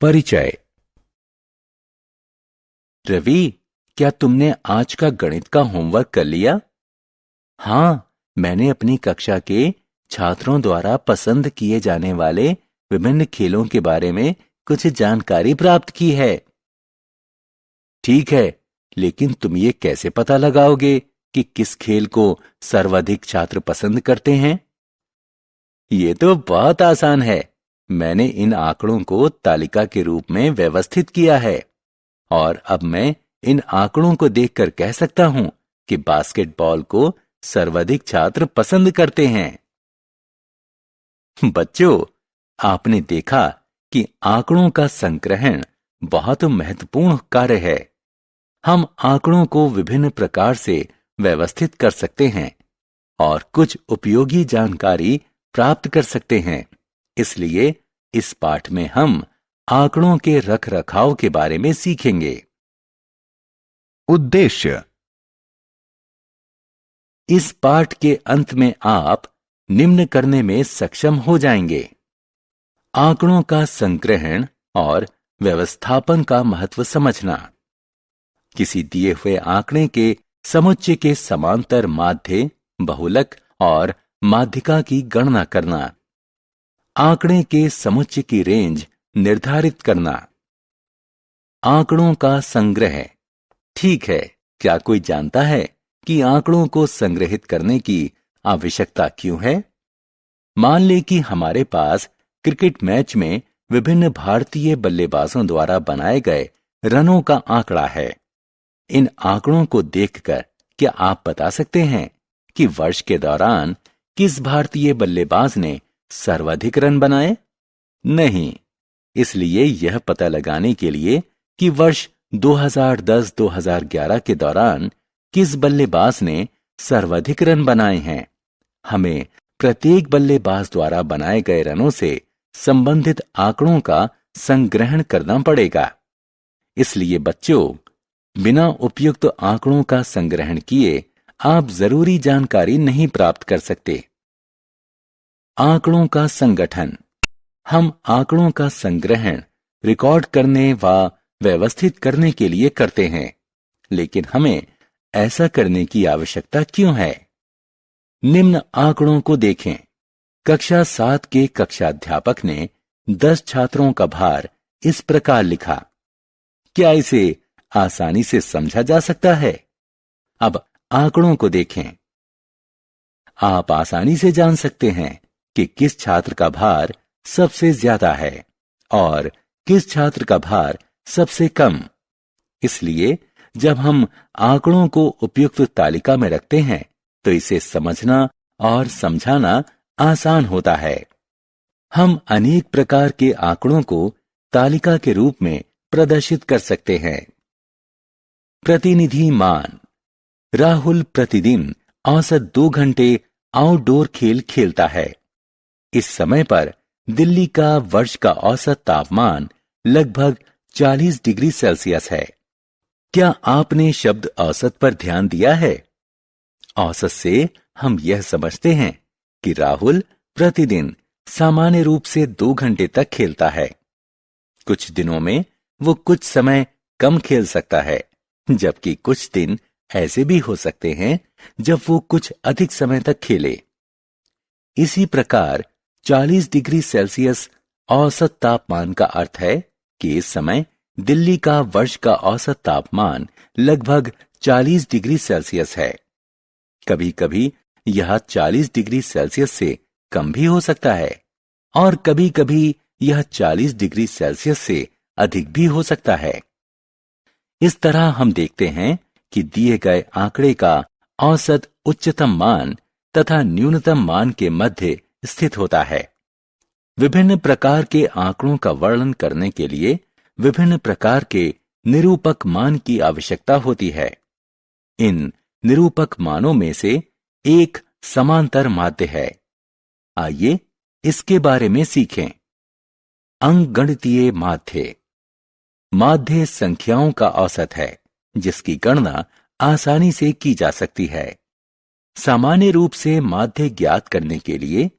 परिचय। रवि, क्या तुमने आज का गणित का होमवर्क कर लिया? हाँ, मैंने अपनी कक्षा के छात्रों द्वारा पसंद किए जाने वाले विभिन्न खेलों के बारे में कुछ जानकारी प्राप्त की है। ठीक है, लेकिन तुम ये कैसे पता लगाओगे कि किस खेल को सर्वाधिक छात्र पसंद करते हैं? ये तो बहुत आसान है। मैंने इन आंकड़ों को तालिका के रूप में व्यवस्थित किया है और अब मैं इन आंकड़ों को देखकर कह सकता हूं कि बास्केटबॉल को सर्वाधिक छात्र पसंद करते हैं। बच्चों, आपने देखा कि आंकड़ों का संग्रहण बहुत महत्वपूर्ण कार्य है। हम आंकड़ों को विभिन्न प्रकार से व्यवस्थित कर सकते हैं और कुछ उपयोगी जानकारी प्राप्त कर सकते हैं। इसलिए इस पाठ में हम आंकड़ों के रखरखाव के बारे में सीखेंगे। उद्देश्य। इस पाठ के अंत में आप निम्न करने में सक्षम हो जाएंगे: आंकड़ों का संग्रहण और व्यवस्थापन का महत्व समझना, किसी दिए हुए आंकड़े के समुच्चय के समांतर माध्य, बहुलक और माध्यिका की गणना करना, आंकड़े के समुच्चय की रेंज निर्धारित करना। आंकड़ों का संग्रह। ठीक है, क्या कोई जानता है कि आंकड़ों को संग्रहित करने की आवश्यकता क्यों है? मान लें कि हमारे पास क्रिकेट मैच में विभिन्न भारतीय बल्लेबाजों द्वारा बनाए गए रनों का आंकड़ा है। इन आंकड़ों को देखकर क्या आप बता सकते हैं कि वर्ष के दौरान किस भारतीय बल्लेबाज ने सर्वाधिक रन बनाए? नहीं। इसलिए यह पता लगाने के लिए कि वर्ष 2010-2011 के दौरान किस बल्लेबाज ने सर्वाधिक रन बनाए हैं, हमें प्रत्येक बल्लेबाज द्वारा बनाए गए रनों से संबंधित आंकड़ों का संग्रहण करना पड़ेगा। इसलिए बच्चों, बिना उपयुक्त आंकड़ों का संग्रहण किए आप जरूरी जानकारी नहीं प्राप्त कर सकते। आंकड़ों का संगठन। हम आंकड़ों का संग्रहण रिकॉर्ड करने व व्यवस्थित करने के लिए करते हैं, लेकिन हमें ऐसा करने की आवश्यकता क्यों है? निम्न आंकड़ों को देखें। कक्षा 7 के कक्षाध्यापक ने 10 छात्रों का भार इस प्रकार लिखा। क्या इसे आसानी से समझा जा सकता है? अब आंकड़ों को देखें। आप आसानी से जान सकते हैं कि किस छात्र का भार सबसे ज्यादा है और किस छात्र का भार सबसे कम। इसलिए जब हम आंकड़ों को उपयुक्त तालिका में रखते हैं तो इसे समझना और समझाना आसान होता है। हम अनेक प्रकार के आंकड़ों को तालिका के रूप में प्रदर्शित कर सकते हैं। प्रतिनिधि मान। राहुल प्रतिदिन औसत 2 घंटे आउटडोर खेल खेलता है। इस समय पर दिल्ली का वर्ष का औसत तापमान लगभग 40 डिग्री सेल्सियस है। क्या आपने शब्द औसत पर ध्यान दिया है? औसत से हम यह समझते हैं कि राहुल प्रतिदिन सामान्य रूप से 2 घंटे तक खेलता है। कुछ दिनों में वो कुछ समय कम खेल सकता है, जबकि कुछ दिन ऐसे भी हो सकते हैं जब वो कुछ अधिक समय तक खेले। इसी प्रकार 40 डिग्री सेल्सियस औसत तापमान का अर्थ है कि इस समय दिल्ली का वर्ष का औसत तापमान लगभग 40 डिग्री सेल्सियस है। कभी कभी यह 40 डिग्री सेल्सियस से कम भी हो सकता है और कभी कभी यह 40 डिग्री सेल्सियस से अधिक भी हो सकता है। इस तरह हम देखते हैं कि दिए गए आंकड़े का औसत उच्चतम मान तथा न्यूनतम मान के मध्य स्थित होता है। विभिन्न प्रकार के आंकड़ों का वर्णन करने के लिए विभिन्न प्रकार के निरूपक मान की आवश्यकता होती है। इन निरूपक मानों में से एक समांतर माध्य है। आइए इसके बारे में सीखें। अंकगणितीय माध्य। माध्य संख्याओं का औसत है जिसकी गणना आसानी से की जा सकती है। सामान्य रूप से माध्य ज्ञात करने के लिए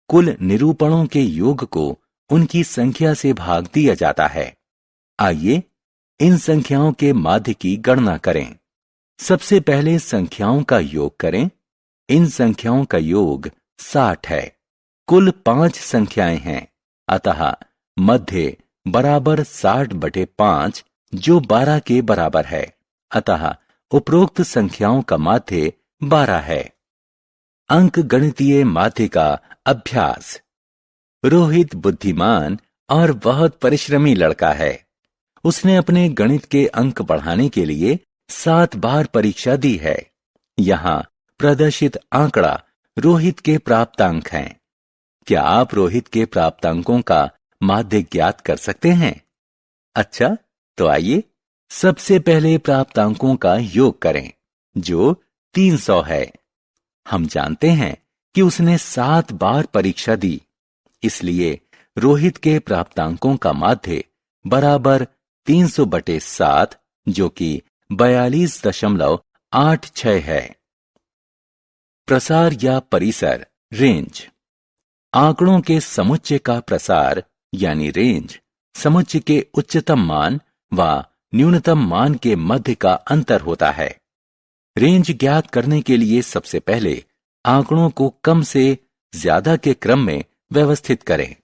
कुल निरूपणों के योग को उनकी संख्या से भाग दिया जाता है। आइए इन संख्याओं के माध्य की गणना करें। सबसे पहले संख्याओं का योग करें। इन संख्याओं का योग 60 है। कुल 5 संख्याएं हैं, अतः मध्य बराबर 60/5 जो 12 के बराबर है। अतः उपरोक्त संख्याओं का माध्य 12 है। अंक गणितीय माध्य का अभ्यास। रोहित बुद्धिमान और बहुत परिश्रमी लड़का है। उसने अपने गणित के अंक बढ़ाने के लिए 7 बार परीक्षा दी है। यहाँ प्रदर्शित आंकड़ा रोहित के प्राप्तांक हैं। क्या आप रोहित के प्राप्तांकों का माध्य ज्ञात कर सकते हैं? अच्छा, तो आइए सबसे पहले प्राप्तांकों का योग करें, जो 300 है। हम जानते हैं कि उसने 7 बार परीक्षा दी, इसलिए रोहित के प्राप्तांकों का माध्य बराबर 300/7 जो कि 42.86 है। प्रसार या परिसर, रेंज। आंकड़ों के समुच्चय का प्रसार यानी रेंज समुच्चय के उच्चतम मान व न्यूनतम मान के मध्य का अंतर होता है। रेंज ज्ञात करने के लिए सबसे पहले आंकड़ों को कम से ज्यादा के क्रम में व्यवस्थित करें।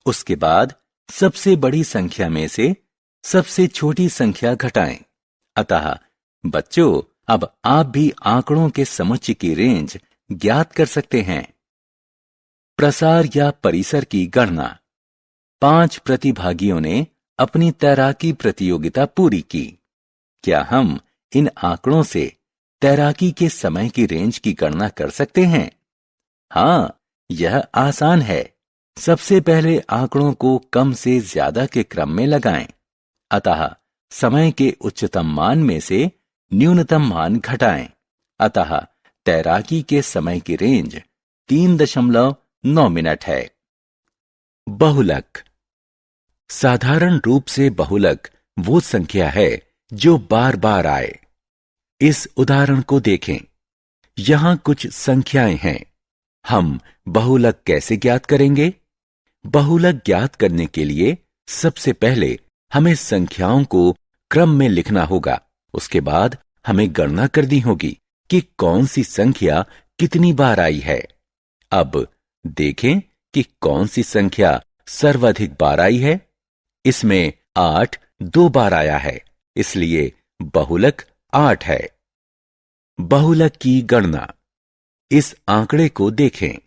उसके बाद सबसे बड़ी संख्या में से सबसे छोटी संख्या घटाएं। अतः बच्चों, अब आप भी आंकड़ों के समुच्चय की रेंज ज्ञात कर सकते हैं। प्रसार या परिसर की गणना। 5 प्रतिभागियों ने अपनी तैराकी प्रतियोगिता पूरी की। क्या हम इन आंकड़ों से तैराकी के समय की रेंज की गणना कर सकते हैं? हाँ, यह आसान है। सबसे पहले आंकड़ों को कम से ज्यादा के क्रम में लगाएं। अतः समय के उच्चतम मान में से न्यूनतम मान घटाएं। अतः तैराकी के समय की रेंज 3.9 मिनट है। बहुलक। साधारण रूप से बहुलक वो संख्या है जो बार बार आए। इस उदाहरण को देखें। यहां कुछ संख्याएं हैं। हम बहुलक कैसे ज्ञात करेंगे? बहुलक ज्ञात करने के लिए सबसे पहले हमें संख्याओं को क्रम में लिखना होगा। उसके बाद हमें गणना करनी होगी कि कौन सी संख्या कितनी बार आई है। अब देखें कि कौन सी संख्या सर्वाधिक बार आई है। इसमें 8 2 बार आया है, इसलिए बहुलक 8 है। बहुलक की गणना। इस आंकड़े को देखें।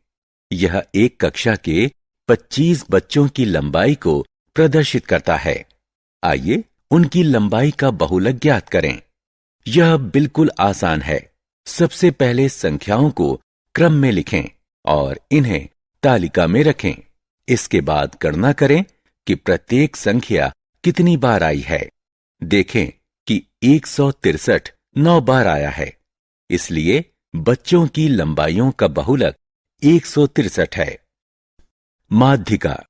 यह एक कक्षा के 25 बच्चों की लंबाई को प्रदर्शित करता है। आइए उनकी लंबाई का बहुलक ज्ञात करें। यह बिल्कुल आसान है। सबसे पहले संख्याओं को क्रम में लिखें और इन्हें तालिका में रखें। इसके बाद गणना करें कि प्रत्येक संख्या कितनी बार आई है। देखें कि 163 9 बार आया है, इसलिए बच्चों की लंबाइयों का बहुलक 163 है। माध्यिका।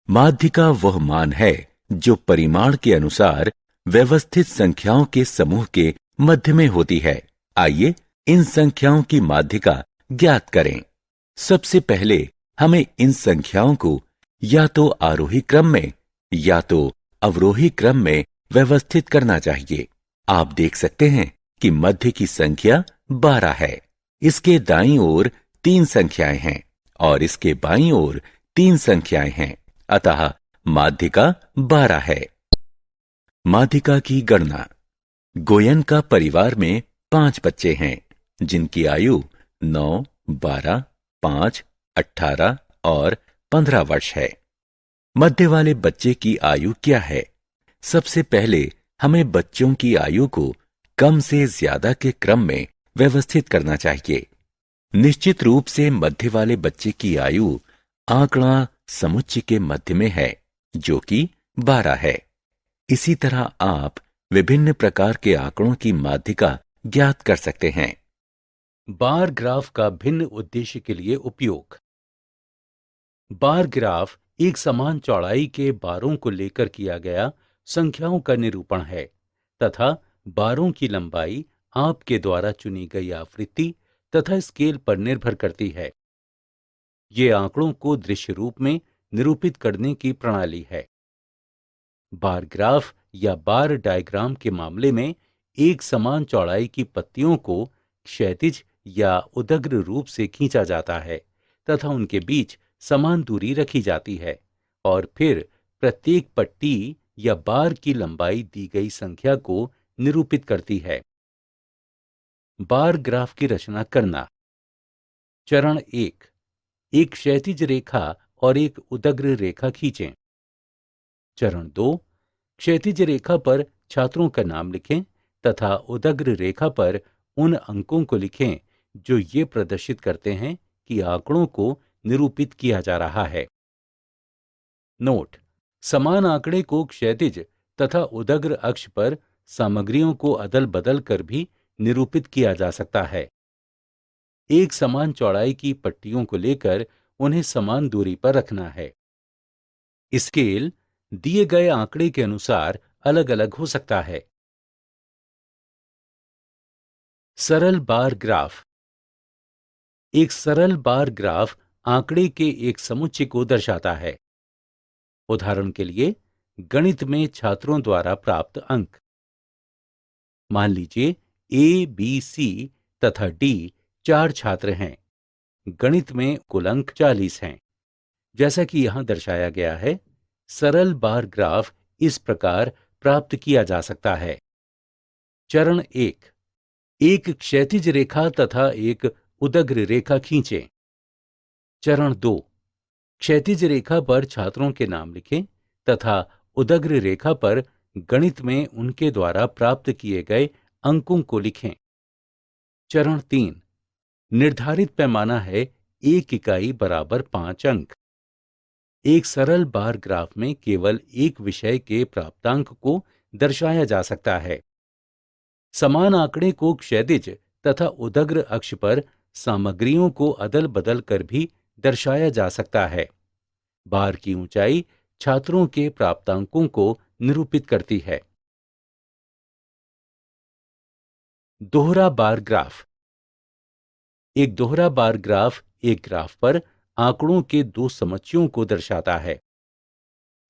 माध्यिका वह मान है जो परिमाण के अनुसार व्यवस्थित संख्याओं के समूह के मध्य में होती है। आइए इन संख्याओं की माध्यिका ज्ञात करें। सबसे पहले हमें इन संख्याओं को या तो आरोही क्रम में या तो अवरोही क्रम में व्यवस्थित करना चाहिए। आप देख सकते हैं कि मध्य की संख्या 12 है। इसके दाईं ओर 3 संख्याएं हैं और इसके बाईं ओर 3 संख्याएं हैं, अतः माध्यिका 12 है। माध्यिका की गणना। गोयन का परिवार में 5 बच्चे हैं, जिनकी आयु 9, 12, 5, 18 और 15 वर्ष है। मध्य वाले बच्चे की आयु क्या है? सबसे पहले हमें बच्चों की आयु को कम से ज्यादा के क्रम में व्यवस्थित करना चाहिए। निश्चित रूप से मध्य वाले बच्चे की आयु आंकड़ा समुच्चय के मध्य में है, जो कि 12 है। इसी तरह आप विभिन्न प्रकार के आंकड़ों की माध्यिका ज्ञात कर सकते हैं। बार ग्राफ का भिन्न उद्देश्य के लिए उपयोग। बार ग्राफ एक समान चौड़ाई के बारों को लेकर किया गया संख्याओं का निरूपण है तथा बारों की लंबाई आपके द्वारा चुनी गई आवृत्ति तथा स्केल पर निर्भर करती है। ये आंकड़ों को दृश्य रूप में निरूपित करने की प्रणाली है। बार ग्राफ या बार डायग्राम के मामले में एक समान चौड़ाई की पत्तियों को क्षैतिज या उदग्र रूप से खींचा जाता है तथा उनके बीच समान दूरी रखी जाती है और फिर प्रत्येक पट्टी या बार की लंबाई दी गई संख्या को निरूपित करती है। बार ग्राफ की रचना करना। चरण 1, एक क्षैतिज रेखा और एक उदग्र रेखा खींचें। चरण 2, क्षैतिज रेखा पर छात्रों का नाम लिखें तथा उदग्र रेखा पर उन अंकों को लिखें जो ये प्रदर्शित करते हैं कि आंकड़ों को निरूपित किया जा रहा है। नोट: समान आंकड़े को क्षैतिज तथा उदग्र अक्ष पर सामग्रियों को अदल बदल कर भी निरूपित किया जा सकता है। एक समान चौड़ाई की पट्टियों को लेकर उन्हें समान दूरी पर रखना है। स्केल दिए गए आंकड़े के अनुसार अलग अलग हो सकता है। सरल बार ग्राफ। एक सरल बार ग्राफ आंकड़े के एक समुच्चय को दर्शाता है। उदाहरण के लिए, गणित में छात्रों द्वारा प्राप्त अंक। मान लीजिए ए, बी, सी तथा डी 4 छात्र हैं। गणित में कुल अंक 40 हैं। जैसा कि यहां दर्शाया गया है, सरल बार ग्राफ इस प्रकार प्राप्त किया जा सकता है। चरण 1, एक क्षैतिज रेखा तथा एक उदग्र रेखा खींचें। चरण 2, क्षैतिज रेखा पर छात्रों के नाम लिखें तथा उदग्र रेखा पर गणित में उनके द्वारा प्राप्त किए गए अंकों को लिखें। चरण 3, निर्धारित पैमाना है 1 इकाई बराबर 5 अंक। एक सरल बार ग्राफ में केवल एक विषय के प्राप्तांक को दर्शाया जा सकता है। समान आंकड़े को क्षैतिज तथा उदग्र अक्ष पर सामग्रियों को अदल बदल कर भी दर्शाया जा सकता है। बार की ऊंचाई छात्रों के प्राप्तांकों को निरूपित करती है। दोहरा बार ग्राफ। एक दोहरा बार ग्राफ एक ग्राफ पर आंकड़ों के दो समुच्चयों को दर्शाता है।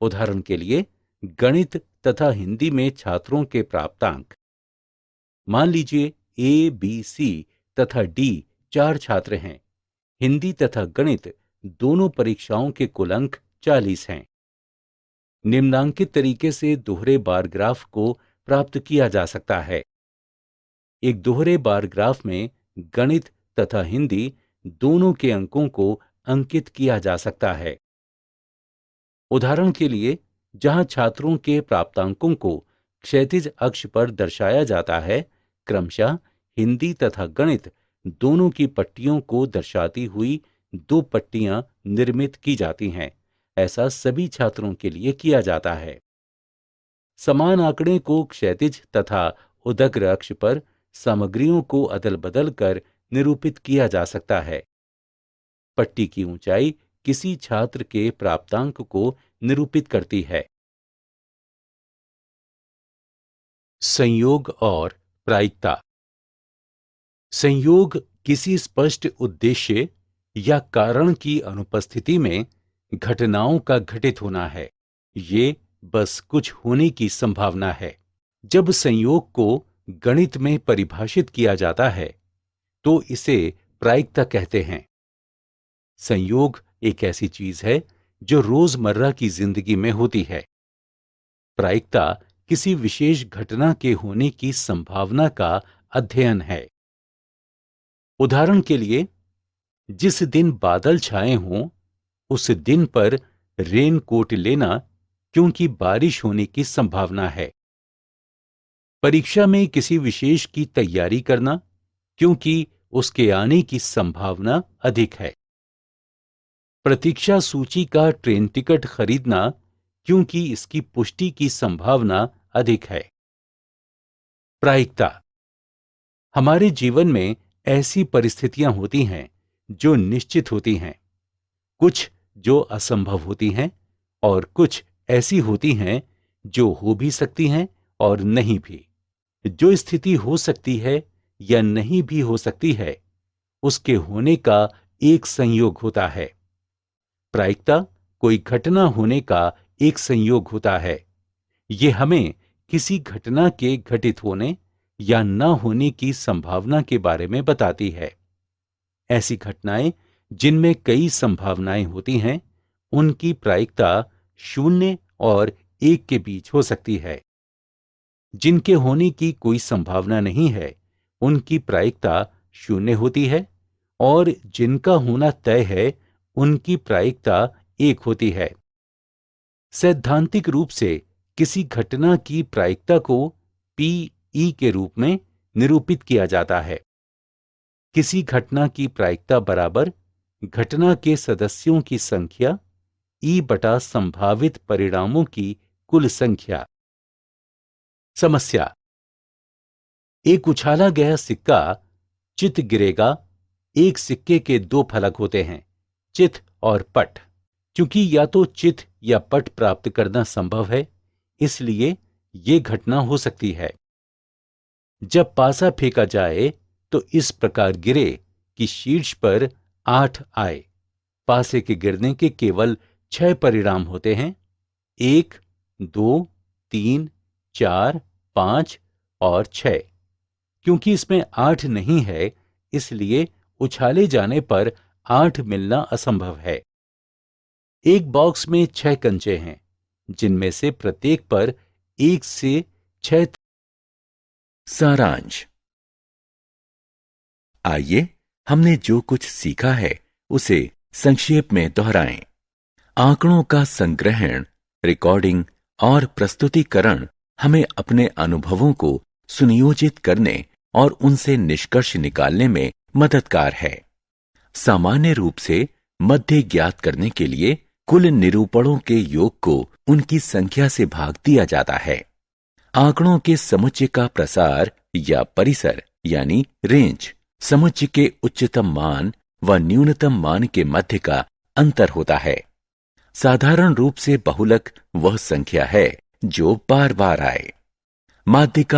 उदाहरण के लिए, गणित तथा हिंदी में छात्रों के प्राप्तांक। मान लीजिए ए, बी, सी तथा डी 4 छात्र हैं। हिंदी तथा गणित दोनों परीक्षाओं के कुल अंक 40 हैं। निम्नांकित तरीके से दोहरे बार ग्राफ को प्राप्त किया जा सकता है। एक दोहरे बार ग्राफ में गणित तथा हिंदी दोनों के अंकों को अंकित किया जा सकता है। उदाहरण के लिए, जहां छात्रों के प्राप्तांकों को क्षैतिज अक्ष पर दर्शाया जाता है, क्रमशः हिंदी तथा गणित दोनों की पट्टियों को दर्शाती हुई 2 पट्टियां निर्मित की जाती हैं। ऐसा सभी छात्रों के लिए किया जाता है। समान आंकड़े को क्षैतिज तथा उदग्र अक्ष पर सामग्रियों को अदल बदल कर निरूपित किया जा सकता है। पट्टी की ऊंचाई किसी छात्र के प्राप्तांक को निरूपित करती है। संयोग और प्रायिकता। संयोग किसी स्पष्ट उद्देश्य या कारण की अनुपस्थिति में घटनाओं का घटित होना है। ये बस कुछ होने की संभावना है। जब संयोग को गणित में परिभाषित किया जाता है तो इसे प्रायिकता कहते हैं। संयोग एक ऐसी चीज है जो रोजमर्रा की जिंदगी में होती है। प्रायिकता किसी विशेष घटना के होने की संभावना का अध्ययन है। उदाहरण के लिए, जिस दिन बादल छाए हों उस दिन पर रेन कोट लेना, क्योंकि बारिश होने की संभावना है। परीक्षा में किसी विशेष की तैयारी करना, क्योंकि उसके आने की संभावना अधिक है। प्रतीक्षा सूची का ट्रेन टिकट खरीदना, क्योंकि इसकी पुष्टि की संभावना अधिक है। प्रायिकता। हमारे जीवन में ऐसी परिस्थितियां होती हैं जो निश्चित होती हैं, कुछ जो असंभव होती हैं और कुछ ऐसी होती हैं जो हो भी सकती हैं और नहीं भी। जो स्थिति हो सकती है या नहीं भी हो सकती है, उसके होने का एक संयोग होता है। प्रायिकता कोई घटना होने का एक संयोग होता है। यह हमें किसी घटना के घटित होने या न होने की संभावना के बारे में बताती है। ऐसी घटनाएं जिनमें कई संभावनाएं होती हैं, उनकी प्रायिकता 0 और 1 के बीच हो सकती है। जिनके होने की कोई संभावना नहीं है, उनकी प्रायिकता 0 होती है, और जिनका होना तय है, उनकी प्रायिकता 1 होती है। सैद्धांतिक रूप से किसी घटना की प्रायिकता को P के रूप में निरूपित किया जाता है। किसी घटना की प्रायिकता बराबर घटना के सदस्यों की संख्या E बटा संभावित परिणामों की कुल संख्या। समस्या: एक उछाला गया सिक्का चित गिरेगा। एक सिक्के के 2 फलक होते हैं, चित और पट। क्योंकि या तो चित या पट प्राप्त करना संभव है, इसलिए यह घटना हो सकती है। जब पासा फेंका जाए तो इस प्रकार गिरे कि शीर्ष पर 8 आए। पासे के गिरने के केवल 6 परिणाम होते हैं, 1, 2, 3, 4, 5 और 6। क्योंकि इसमें 8 नहीं है, इसलिए उछाले जाने पर 8 मिलना असंभव है। एक बॉक्स में 6 कंचे हैं, जिनमें से प्रत्येक पर 1 से 6। सारांश: आइए हमने जो कुछ सीखा है उसे संक्षेप में दोहराएं। आंकड़ों का संग्रहण, रिकॉर्डिंग और प्रस्तुतिकरण हमें अपने अनुभवों को सुनियोजित करने और उनसे निष्कर्ष निकालने में मददगार है। सामान्य रूप से मध्य ज्ञात करने के लिए कुल निरूपणों के योग को उनकी संख्या से भाग दिया जाता है। आंकड़ों के समुच्चय का प्रसार या परिसर यानी रेंज समुच्चय के उच्चतम मान व न्यूनतम मान के मध्य का अंतर होता है। साधारण रूप से बहुलक वह संख्या है जो बार बार आए। माध्य का